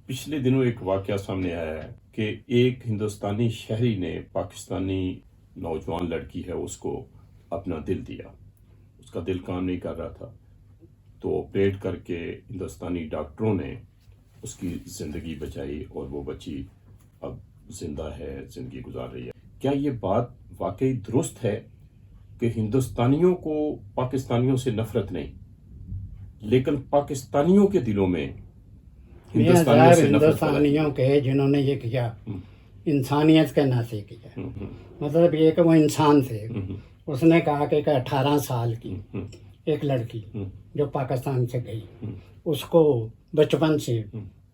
पिछले दिनों एक वाकया सामने आया है कि एक हिंदुस्तानी शहरी ने पाकिस्तानी नौजवान लड़की है उसको अपना दिल दिया। उसका दिल काम नहीं कर रहा था, तो ऑपरेट करके हिंदुस्तानी डॉक्टरों ने उसकी ज़िंदगी बचाई और वो बच्ची अब जिंदा है, ज़िंदगी गुजार रही है। क्या ये बात वाकई दुरुस्त है कि हिंदुस्तानियों को पाकिस्तानियों से नफरत नहीं, लेकिन पाकिस्तानियों के दिलों में हिंदुस्तानियों से नफरत फैलाई? हिंदुस्तानियों के जिन्होंने ये किया इंसानियत के नाते किया। मतलब ये कि वो इंसान थे। उसने कहा कि 18 साल की एक लड़की जो पाकिस्तान से गई, उसको बचपन से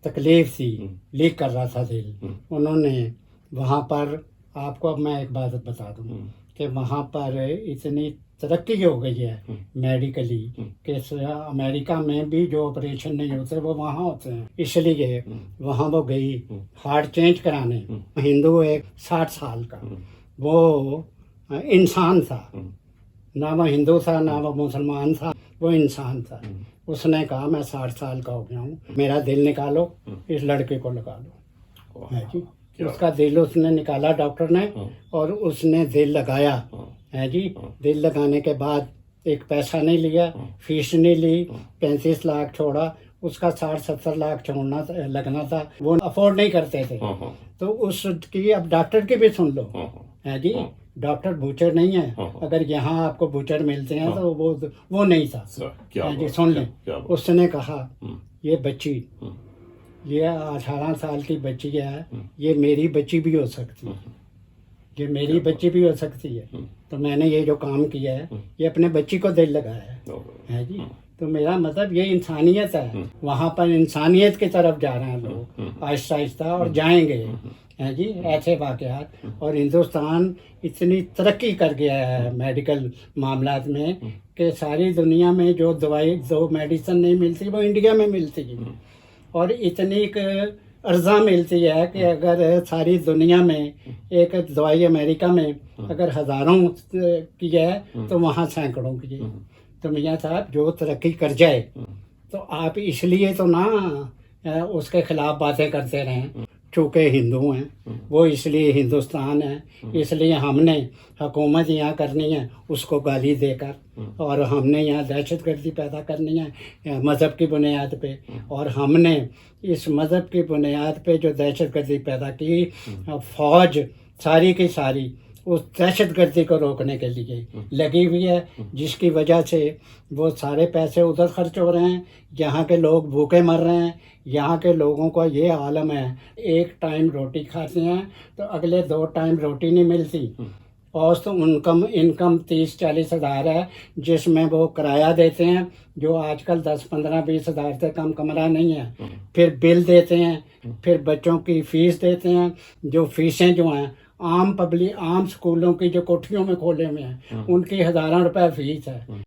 तकलीफ थी, लीक कर रहा था दिल। उन्होंने वहाँ पर, आपको अब मैं एक बात बता दूँ कि वहाँ पर इतनी तरक्की हो गई है मेडिकली कि अमेरिका में भी जो ऑपरेशन नहीं होते वो वहाँ होते हैं। इसलिए वहाँ वो गई हार्ट चेंज कराने। हिंदू एक 60 साल का वो इंसान था, ना वो हिंदू था ना वो मुसलमान था, वो इंसान था। उसने कहा मैं 60 साल का हो गया हूँ, मेरा दिल निकालो, इस लड़के को लगा लो। है जी, उसका दिल उसने निकाला डॉक्टर ने, और उसने दिल लगाया है जी। दिल लगाने के बाद एक पैसा नहीं लिया, फीस नहीं ली, 35 लाख छोड़ा, उसका 60-70 लाख छोड़ना लगना था, वो अफोर्ड नहीं करते थे। तो उसकी अब डॉक्टर की भी सुन लो है जी। डॉक्टर बूचर नहीं है, अगर यहाँ आपको बूचर मिलते हैं तो वो नहीं था है जी। सुन लें, उसने कहा ये बच्ची, ये 18 साल की बच्ची है, ये मेरी बच्ची भी हो सकती है, ये मेरी बच्ची भी हो सकती है। तो मैंने ये जो काम किया है, ये अपने बच्ची को दिल लगाया है जी। तो मेरा मतलब ये इंसानियत है। वहाँ पर इंसानियत की तरफ जा रहे हैं लोग आहिस्ता आहिस्ता, और जाएंगे हैं जी ऐसे वाक़यात। और हिंदुस्तान इतनी तरक्की कर गया है मेडिकल मामलात में कि सारी दुनिया में जो दवाई, जो मेडिसिन नहीं मिलती वो इंडिया में मिलती है, और इतनी अर्जा मिलती है कि अगर सारी दुनिया में एक दवाई अमेरिका में अगर हज़ारों की है तो वहाँ सैकड़ों की है। तो मियाँ साहब जो तरक्की कर जाए तो आप इसलिए तो ना उसके खिलाफ बातें करते रहें, चूँकि हिंदू हैं वो, इसलिए हिंदुस्तान है, इसलिए हमने हुकूमत यहाँ करनी है उसको गाली देकर, और हमने यहाँ दहशतगर्दी पैदा करनी है मज़हब की बुनियाद पे। और हमने इस मज़हब की बुनियाद पे जो दहशतगर्दी पैदा की, फ़ौज सारी की सारी उस दहशतगर्दी को रोकने के लिए लगी हुई है, जिसकी वजह से वो सारे पैसे उधर खर्च हो रहे हैं, यहाँ के लोग भूखे मर रहे हैं। यहाँ के लोगों का ये आलम है, एक टाइम रोटी खाते हैं तो अगले 2 टाइम रोटी नहीं मिलती। औसत इनकम 30-40 हज़ार है, जिसमें वो किराया देते हैं जो आजकल 10-15-20 हज़ार से कम कमरा नहीं है। फिर बिल देते हैं, फिर बच्चों की फ़ीस देते हैं, जो फ़ीसें जो हैं आम स्कूलों की जो कोठियों में खोले हुए हैं उनकी हज़ारों रुपए फ़ीस है।